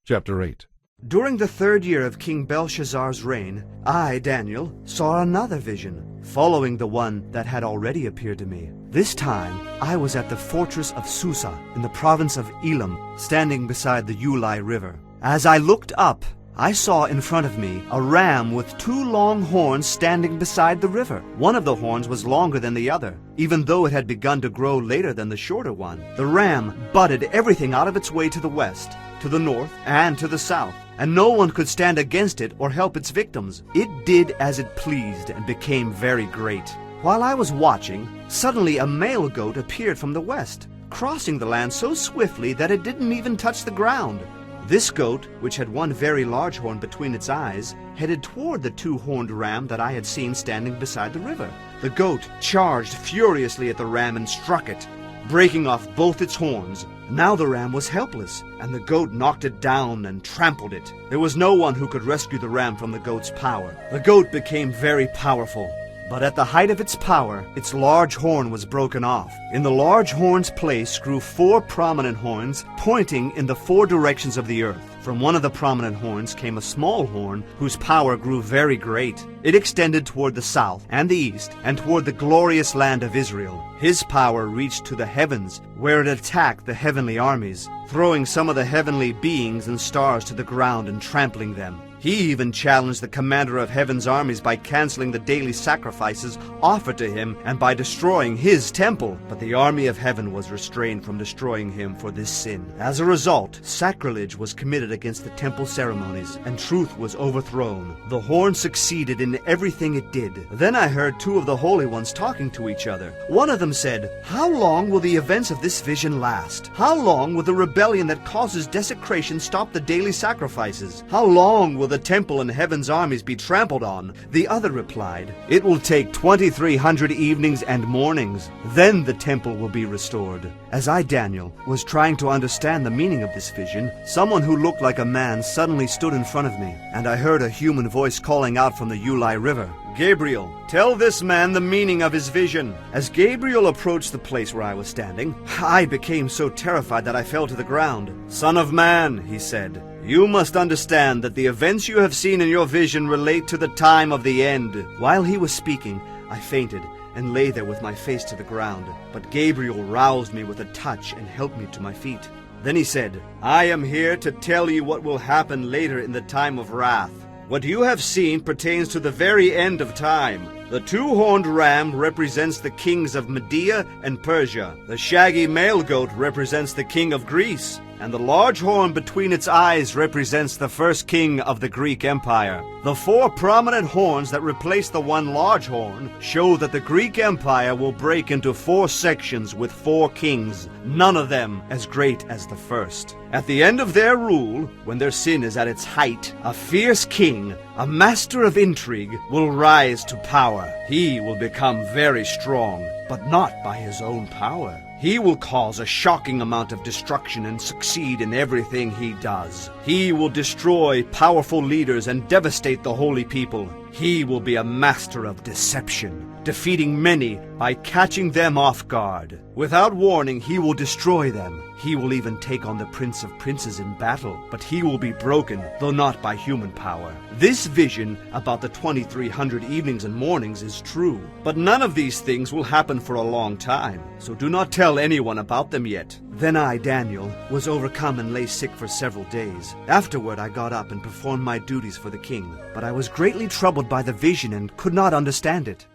Chapter 8. During the 3rd year of King Belshazzar's reign, I, Daniel, saw another vision, following the one that had already appeared to me. This time, I was at the fortress of Susa, in the province of Elam, standing beside the Ulai River. As I looked up, I saw in front of me a ram with 2 long horns standing beside the river. One of the horns was longer than the other, even though it had begun to grow later than the shorter one. The ram butted everything out of its way to the west, to the north, and to the south, and no one could stand against it or help its victims. It did as it pleased and became very great. While I was watching, suddenly a male goat appeared from the west, crossing the land so swiftly that it didn't even touch the ground. This goat, which had one very large horn between its eyes, headed toward the 2-horned ram that I had seen standing beside the river. The goat charged furiously at the ram and struck it, breaking off both its horns. Now the ram was helpless, and the goat knocked it down and trampled it. There was no one who could rescue the ram from the goat's power. The goat became very powerful. But at the height of its power, its large horn was broken off. In the large horn's place grew 4 prominent horns, pointing in the 4 directions of the earth. From one of the prominent horns came a small horn, whose power grew very great. It extended toward the south and the east, and toward the glorious land of Israel. His power reached to the heavens, where it attacked the heavenly armies, throwing some of the heavenly beings and stars to the ground and trampling them. He even challenged the commander of heaven's armies by canceling the daily sacrifices offered to him and by destroying his temple. But the army of heaven was restrained from destroying him for this sin. As a result, sacrilege was committed against the temple ceremonies, and truth was overthrown. The horn succeeded in everything it did. Then I heard 2 of the holy ones talking to each other. One of them said, "How long will the events of this vision last? How long will the rebellion that causes desecration stop the daily sacrifices? How long will the temple and heaven's armies be trampled on?" The other replied, "It will take 2,300 evenings and mornings. Then the temple will be restored." As I, Daniel, was trying to understand the meaning of this vision, someone who looked like a man suddenly stood in front of me, and I heard a human voice calling out from the Ulai River, "Gabriel, tell this man the meaning of his vision." As Gabriel approached the place where I was standing, I became so terrified that I fell to the ground. "Son of man," he said, "you must understand that the events you have seen in your vision relate to the time of the end." While he was speaking, I fainted and lay there with my face to the ground. But Gabriel roused me with a touch and helped me to my feet. Then he said, "I am here to tell you what will happen later in the time of wrath. What you have seen pertains to the very end of time. The 2-horned ram represents the kings of Media and Persia. The shaggy male goat represents the king of Greece. And the large horn between its eyes represents the first king of the Greek Empire. The 4 prominent horns that replace the 1 large horn show that the Greek Empire will break into 4 sections with 4 kings, none of them as great as the first. At the end of their rule, when their sin is at its height, a fierce king, a master of intrigue, will rise to power. He will become very strong, but not by his own power. He will cause a shocking amount of destruction and succeed in everything he does. He will destroy powerful leaders and devastate the holy people. He will be a master of deception, defeating many by catching them off guard. Without warning, he will destroy them. He will even take on the Prince of Princes in battle, but he will be broken, though not by human power. This vision about the 2,300 evenings and mornings is true, but none of these things will happen for a long time, so do not tell anyone about them yet. Then I, Daniel, was overcome and lay sick for several days. Afterward I got up and performed my duties for the king, but I was greatly troubled by the vision and could not understand it.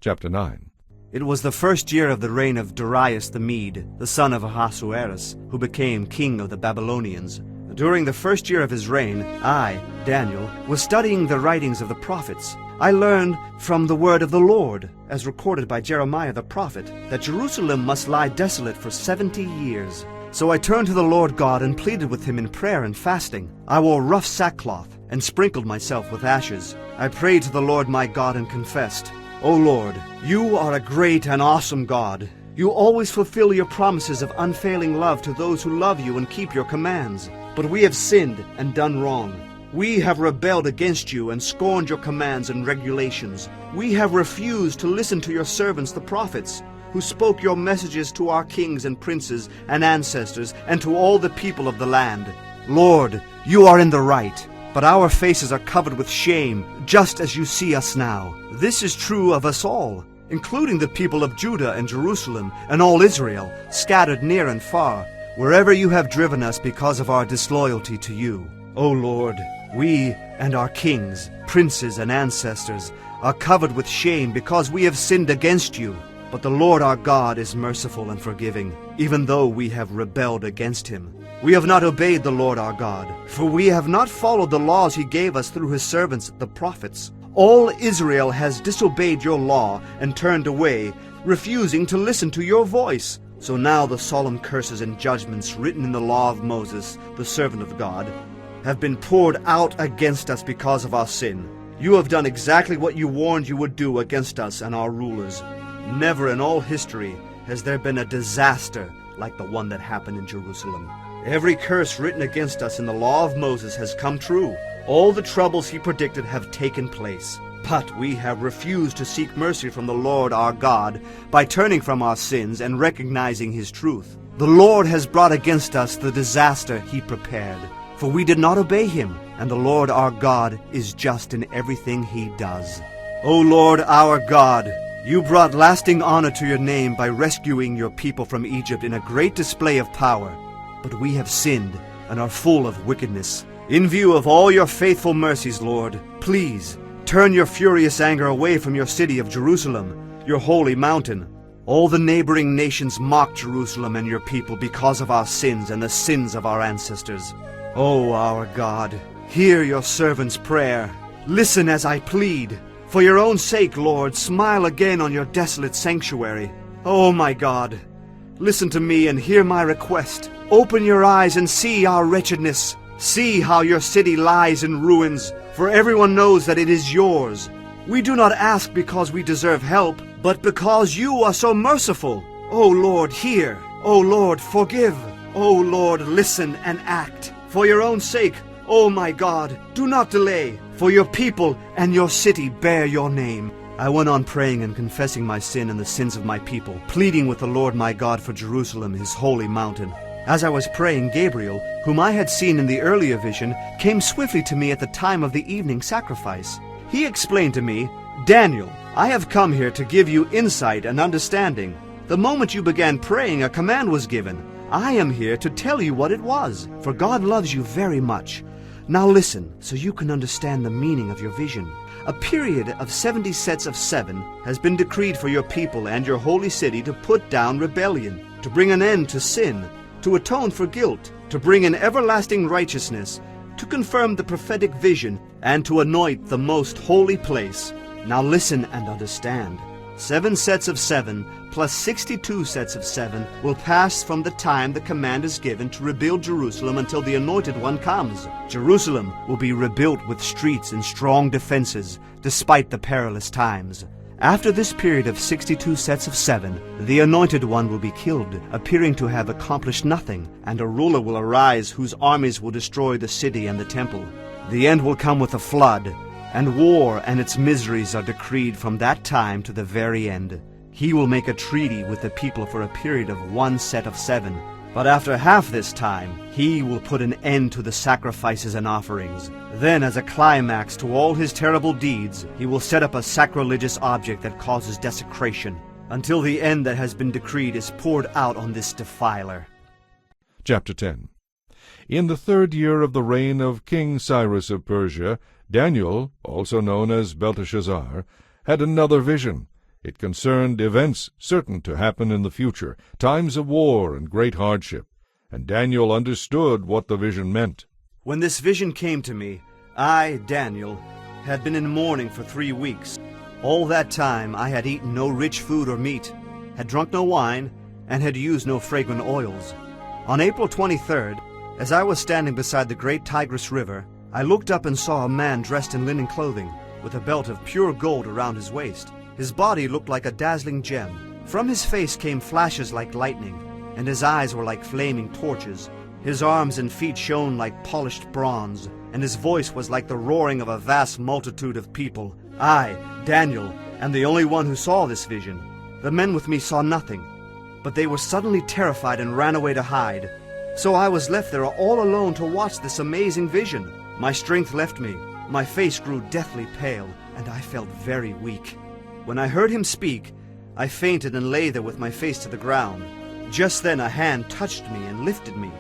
Chapter 9. It was the 1st year of the reign of Darius the Mede, the son of Ahasuerus, who became king of the Babylonians. During the 1st year of his reign, I, Daniel, was studying the writings of the prophets. I learned from the word of the Lord, as recorded by Jeremiah the prophet, that Jerusalem must lie desolate for 70 years. So I turned to the Lord God and pleaded with him in prayer and fasting. I wore rough sackcloth and sprinkled myself with ashes. I prayed to the Lord my God and confessed, "O Lord, you are a great and awesome God. You always fulfill your promises of unfailing love to those who love you and keep your commands. But we have sinned and done wrong. We have rebelled against you and scorned your commands and regulations. We have refused to listen to your servants the prophets, who spoke your messages to our kings and princes and ancestors and to all the people of the land. Lord, you are in the right, but our faces are covered with shame, just as you see us now. This is true of us all, including the people of Judah and Jerusalem and all Israel, scattered near and far, wherever you have driven us because of our disloyalty to you. O Lord, we and our kings, princes, and ancestors are covered with shame because we have sinned against you. But the Lord our God is merciful and forgiving, even though we have rebelled against him. We have not obeyed the Lord our God, for we have not followed the laws he gave us through his servants the prophets. All Israel has disobeyed your law and turned away, refusing to listen to your voice. So now the solemn curses and judgments written in the law of Moses, the servant of God, have been poured out against us because of our sin. You have done exactly what you warned you would do against us and our rulers. Never in all history has there been a disaster like the one that happened in Jerusalem. Every curse written against us in the law of Moses has come true. All the troubles he predicted have taken place. But we have refused to seek mercy from the Lord our God by turning from our sins and recognizing his truth. The Lord has brought against us the disaster he prepared, for we did not obey him, and the Lord our God is just in everything he does. O Lord our God, you brought lasting honor to your name by rescuing your people from Egypt in a great display of power. But we have sinned and are full of wickedness. In view of all your faithful mercies, Lord, please turn your furious anger away from your city of Jerusalem, your holy mountain. All the neighboring nations mock Jerusalem and your people because of our sins and the sins of our ancestors. O our God, hear your servant's prayer. Listen as I plead. For your own sake, Lord, smile again on your desolate sanctuary. O my God, listen to me and hear my request. Open your eyes and see our wretchedness. See how your city lies in ruins, for everyone knows that it is yours. We do not ask because we deserve help, but because you are so merciful. O Lord, hear. O Lord, forgive. O Lord, listen and act. For your own sake, O my God, do not delay, for your people and your city bear your name. I went on praying and confessing my sin and the sins of my people, pleading with the Lord my God for Jerusalem, his holy mountain. As I was praying, Gabriel, whom I had seen in the earlier vision, came swiftly to me at the time of the evening sacrifice. He explained to me, Daniel, I have come here to give you insight and understanding. The moment you began praying, a command was given. I am here to tell you what it was, for God loves you very much. Now listen, so you can understand the meaning of your vision. A period of 70 sets of 7 has been decreed for your people and your holy city to put down rebellion, to bring an end to sin, to atone for guilt, to bring in everlasting righteousness, to confirm the prophetic vision, and to anoint the most holy place. Now listen and understand. 7 sets of 7 plus 62 sets of 7 will pass from the time the command is given to rebuild Jerusalem until the Anointed One comes. Jerusalem will be rebuilt with streets and strong defenses, despite the perilous times. After this period of 62 sets of 7, the Anointed One will be killed, appearing to have accomplished nothing, and a ruler will arise whose armies will destroy the city and the temple. The end will come with a flood, and war and its miseries are decreed from that time to the very end. He will make a treaty with the people for a period of 1 set of 7. But after half this time, he will put an end to the sacrifices and offerings. Then, as a climax to all his terrible deeds, he will set up a sacrilegious object that causes desecration, until the end that has been decreed is poured out on this defiler. Chapter 10. In the 3rd year of the reign of King Cyrus of Persia, Daniel, also known as Belteshazzar, had another vision. It concerned events certain to happen in the future, times of war and great hardship, and Daniel understood what the vision meant. When this vision came to me, I, Daniel, had been in mourning for 3 weeks. All that time I had eaten no rich food or meat, had drunk no wine, and had used no fragrant oils. On April 23rd, as I was standing beside the great Tigris River, I looked up and saw a man dressed in linen clothing, with a belt of pure gold around his waist. His body looked like a dazzling gem. From his face came flashes like lightning, and his eyes were like flaming torches. His arms and feet shone like polished bronze, and his voice was like the roaring of a vast multitude of people. I, Daniel, am the only one who saw this vision. The men with me saw nothing, but they were suddenly terrified and ran away to hide. So I was left there all alone to watch this amazing vision. My strength left me, my face grew deathly pale, and I felt very weak. When I heard him speak, I fainted and lay there with my face to the ground. Just then a hand touched me and lifted me,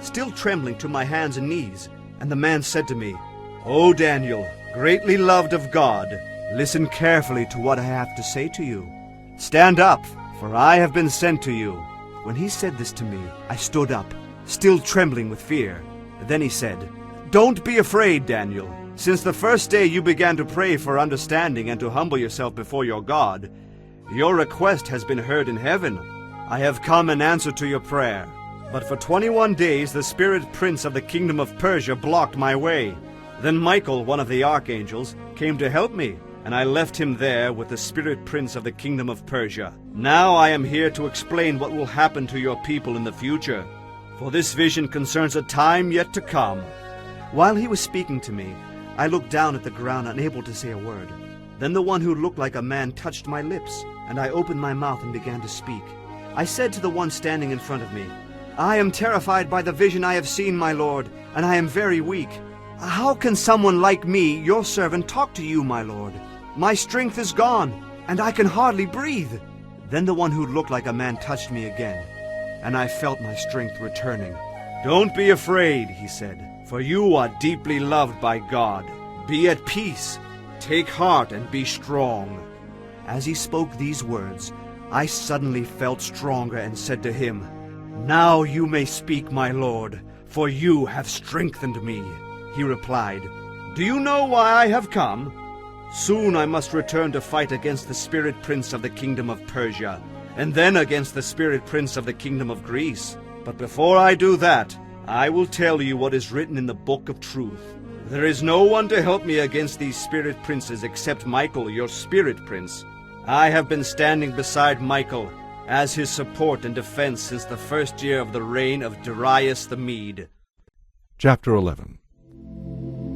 still trembling, to my hands and knees, and the man said to me, O Daniel, greatly loved of God, listen carefully to what I have to say to you. Stand up, for I have been sent to you. When he said this to me, I stood up, still trembling with fear. Then he said, Don't be afraid, Daniel. Since the first day you began to pray for understanding and to humble yourself before your God, your request has been heard in heaven. I have come in answer to your prayer. But for 21 days the spirit prince of the kingdom of Persia blocked my way. Then Michael, one of the archangels, came to help me, and I left him there with the spirit prince of the kingdom of Persia. Now I am here to explain what will happen to your people in the future, for this vision concerns a time yet to come. While he was speaking to me, I looked down at the ground, unable to say a word. Then the one who looked like a man touched my lips, and I opened my mouth and began to speak. I said to the one standing in front of me, "I am terrified by the vision I have seen, my lord, and I am very weak. How can someone like me, your servant, talk to you, my lord? My strength is gone, and I can hardly breathe." Then the one who looked like a man touched me again, and I felt my strength returning. "Don't be afraid," he said, "for you are deeply loved by God. Be at peace. Take heart and be strong." As he spoke these words, I suddenly felt stronger and said to him, "Now you may speak, my lord, for you have strengthened me." He replied, "Do you know why I have come? Soon I must return to fight against the spirit prince of the kingdom of Persia, and then against the spirit prince of the kingdom of Greece. But before I do that, I will tell you what is written in the book of truth. There is no one to help me against these spirit princes except Michael, your spirit prince. I have been standing beside Michael as his support and defense since the first year of the reign of Darius the Mede." Chapter 11.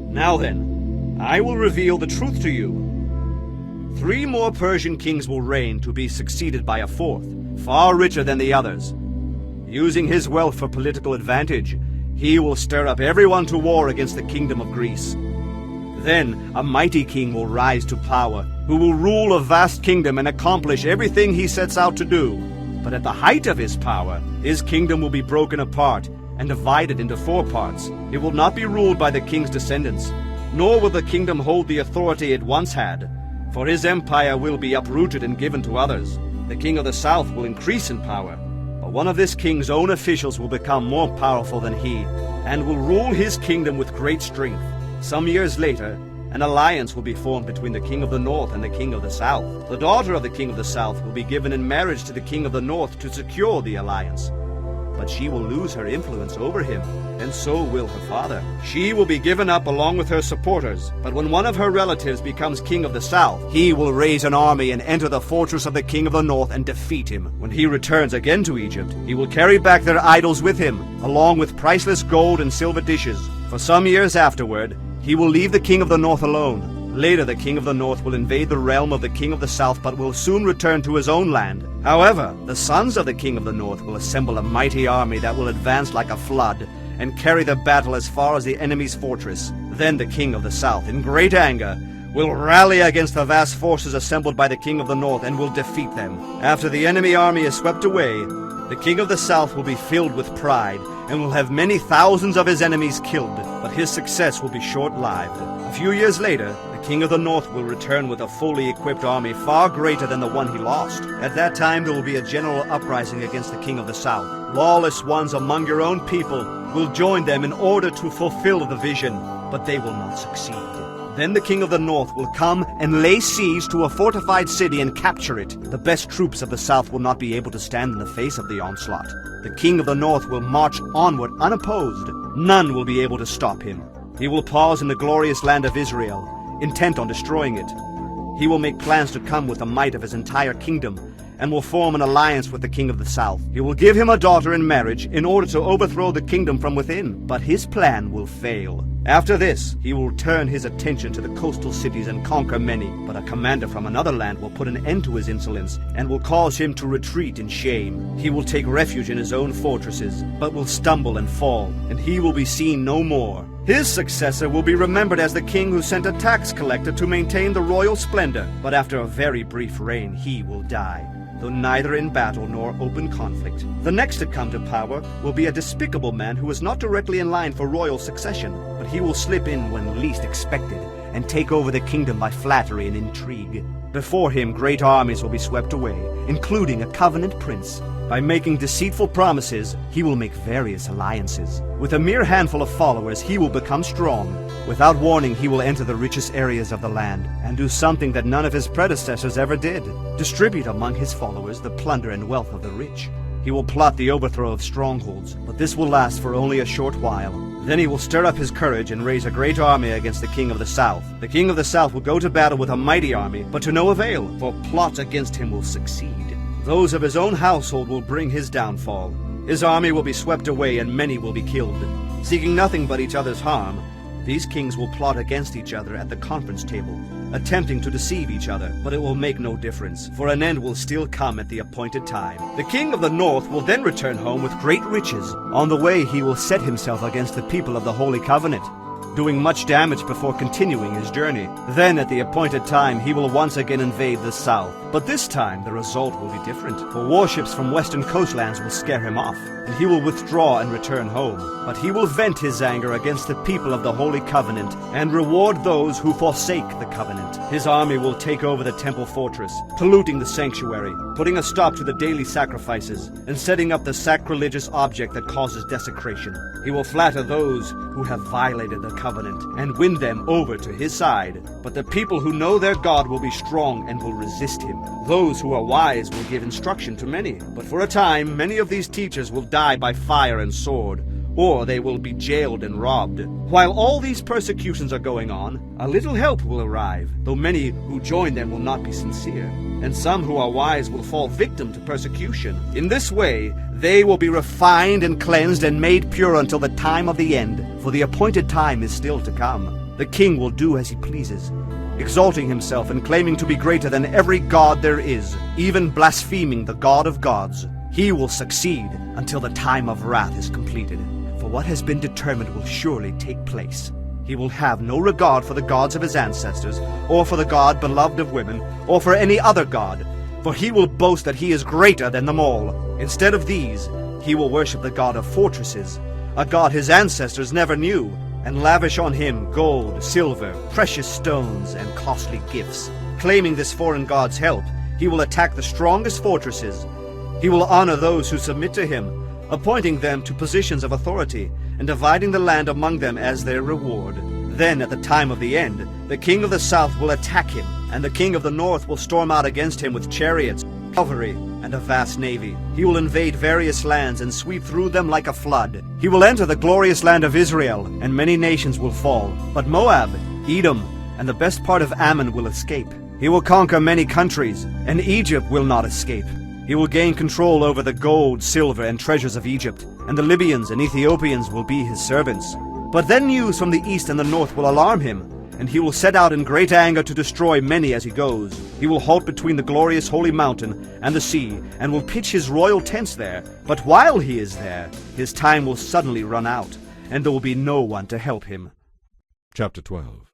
Now then, I will reveal the truth to you. 3 more Persian kings will reign, to be succeeded by a 4th, far richer than the others. Using his wealth for political advantage, he will stir up everyone to war against the kingdom of Greece. Then a mighty king will rise to power, who will rule a vast kingdom and accomplish everything he sets out to do. But at the height of his power, his kingdom will be broken apart and divided into 4 parts. It will not be ruled by the king's descendants, nor will the kingdom hold the authority it once had, for his empire will be uprooted and given to others. The king of the south will increase in power, but one of this king's own officials will become more powerful than he, and will rule his kingdom with great strength. Some years later, an alliance will be formed between the king of the north and the king of the south. The daughter of the king of the south will be given in marriage to the king of the north to secure the alliance. But she will lose her influence over him, and so will her father. She will be given up along with her supporters, but when one of her relatives becomes king of the south, he will raise an army and enter the fortress of the king of the north and defeat him. When he returns again to Egypt, he will carry back their idols with him, along with priceless gold and silver dishes. For some years afterward, he will leave the king of the north alone. Later the king of the north will invade the realm of the king of the south, but will soon return to his own land. However, the sons of the king of the north will assemble a mighty army that will advance like a flood and carry the battle as far as the enemy's fortress. Then the king of the south, in great anger, will rally against the vast forces assembled by the king of the north and will defeat them. After the enemy army is swept away, the king of the south will be filled with pride and will have many thousands of his enemies killed, but his success will be short-lived. A few years later, the king of the north will return with a fully equipped army far greater than the one he lost. At that time there will be a general uprising against the king of the south. Lawless ones among your own people will join them in order to fulfill the vision, but they will not succeed. Then the king of the north will come and lay siege to a fortified city and capture it. The best troops of the south will not be able to stand in the face of the onslaught. The king of the north will march onward unopposed. None will be able to stop him. He will pause in the glorious land of Israel, intent on destroying it. He will make plans to come with the might of his entire kingdom, and will form an alliance with the king of the south. He will give him a daughter in marriage in order to overthrow the kingdom from within, but his plan will fail. After this, he will turn his attention to the coastal cities and conquer many, but a commander from another land will put an end to his insolence and will cause him to retreat in shame. He will take refuge in his own fortresses, but will stumble and fall, and he will be seen no more. His successor will be remembered as the king who sent a tax collector to maintain the royal splendor, but after a very brief reign he will die, though neither in battle nor open conflict. The next to come to power will be a despicable man who is not directly in line for royal succession, but he will slip in when least expected and take over the kingdom by flattery and intrigue. Before him great armies will be swept away, including a covenant prince. By making deceitful promises, he will make various alliances. With a mere handful of followers, he will become strong. Without warning, he will enter the richest areas of the land and do something that none of his predecessors ever did: distribute among his followers the plunder and wealth of the rich. He will plot the overthrow of strongholds, but this will last for only a short while. Then he will stir up his courage and raise a great army against the king of the south. The king of the south will go to battle with a mighty army, but to no avail, for plots against him will succeed. Those of his own household will bring his downfall. His army will be swept away and many will be killed. Seeking nothing but each other's harm, These kings will plot against each other at the conference table, attempting to deceive each other, but it will make no difference, for an end will still come at the appointed time. The king of the north will then return home with great riches. On the way he will set himself against the people of the Holy Covenant, doing much damage before continuing his journey. Then at the appointed time he will once again invade the south. But this time the result will be different, for warships from western coastlands will scare him off, and he will withdraw and return home. But he will vent his anger against the people of the Holy Covenant, and reward those who forsake the covenant. His army will take over the temple fortress, polluting the sanctuary, putting a stop to the daily sacrifices, and setting up the sacrilegious object that causes desecration. He will flatter those who have violated the covenant, and win them over to his side. But the people who know their God will be strong and will resist him. Those who are wise will give instruction to many, but for a time many of these teachers will die by fire and sword, or they will be jailed and robbed. While all these persecutions are going on, a little help will arrive, though many who join them will not be sincere, and some who are wise will fall victim to persecution. In this way, they will be refined and cleansed and made pure until the time of the end, for the appointed time is still to come. The king will do as he pleases, exalting himself and claiming to be greater than every god there is, even blaspheming the God of gods. He will succeed until the time of wrath is completed, for what has been determined will surely take place. He will have no regard for the gods of his ancestors, or for the God beloved of women, or for any other god, for he will boast that he is greater than them all. Instead of these, he will worship the god of fortresses, a god his ancestors never knew, and lavish on him gold, silver, precious stones, and costly gifts. Claiming this foreign god's help, he will attack the strongest fortresses. He will honor those who submit to him, appointing them to positions of authority, and dividing the land among them as their reward. Then, at the time of the end, the king of the south will attack him, and the king of the north will storm out against him with chariots, cavalry, and a vast navy. He will invade various lands and sweep through them like a flood. He will enter the glorious land of Israel, and many nations will fall. But Moab, Edom, and the best part of Ammon will escape. He will conquer many countries, and Egypt will not escape. He will gain control over the gold, silver, and treasures of Egypt, and the Libyans and Ethiopians will be his servants. But then news from the east and the north will alarm him, and he will set out in great anger to destroy many as he goes. He will halt between the glorious holy mountain and the sea, and will pitch his royal tents there. But while he is there, his time will suddenly run out, and there will be no one to help him. Chapter 12.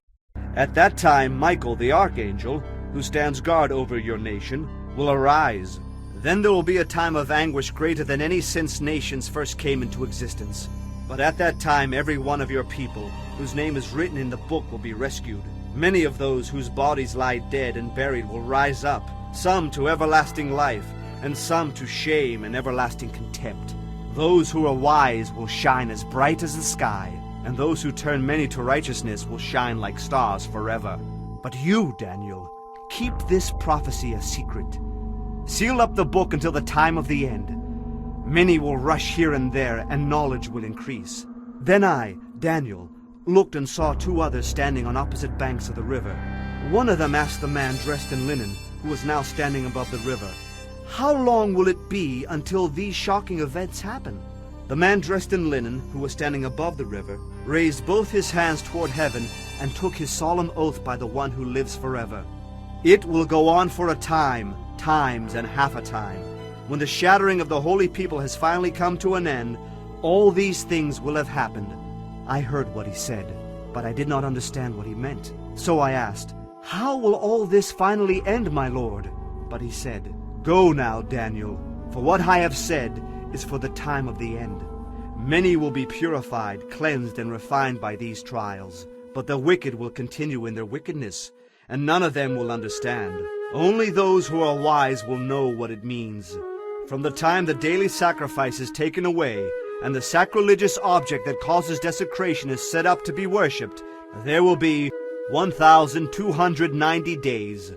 At that time Michael the archangel, who stands guard over your nation, will arise. Then there will be a time of anguish greater than any since nations first came into existence. But at that time every one of your people, whose name is written in the book, will be rescued. Many of those whose bodies lie dead and buried will rise up, some to everlasting life, and some to shame and everlasting contempt. Those who are wise will shine as bright as the sky, and those who turn many to righteousness will shine like stars forever. But you, Daniel, keep this prophecy a secret. Seal up the book until the time of the end. Many will rush here and there, and knowledge will increase. Then I, Daniel, looked and saw two others standing on opposite banks of the river. One of them asked the man dressed in linen, who was now standing above the river, "How long will it be until these shocking events happen?" The man dressed in linen, who was standing above the river, raised both his hands toward heaven and took his solemn oath by the one who lives forever. "It will go on for a time, times and half a time. When the shattering of the holy people has finally come to an end, all these things will have happened." I heard what he said, but I did not understand what he meant. So I asked, "How will all this finally end, my lord?" But he said, "Go now, Daniel, for what I have said is for the time of the end. Many will be purified, cleansed, and refined by these trials, but the wicked will continue in their wickedness, and none of them will understand. Only those who are wise will know what it means. From the time the daily sacrifice is taken away, and the sacrilegious object that causes desecration is set up to be worshipped, there will be 1,290 days.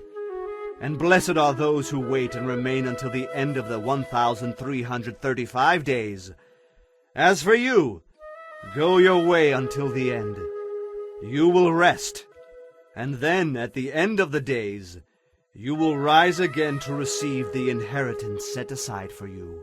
And blessed are those who wait and remain until the end of the 1,335 days. As for you, go your way until the end. You will rest, and then at the end of the days, you will rise again to receive the inheritance set aside for you."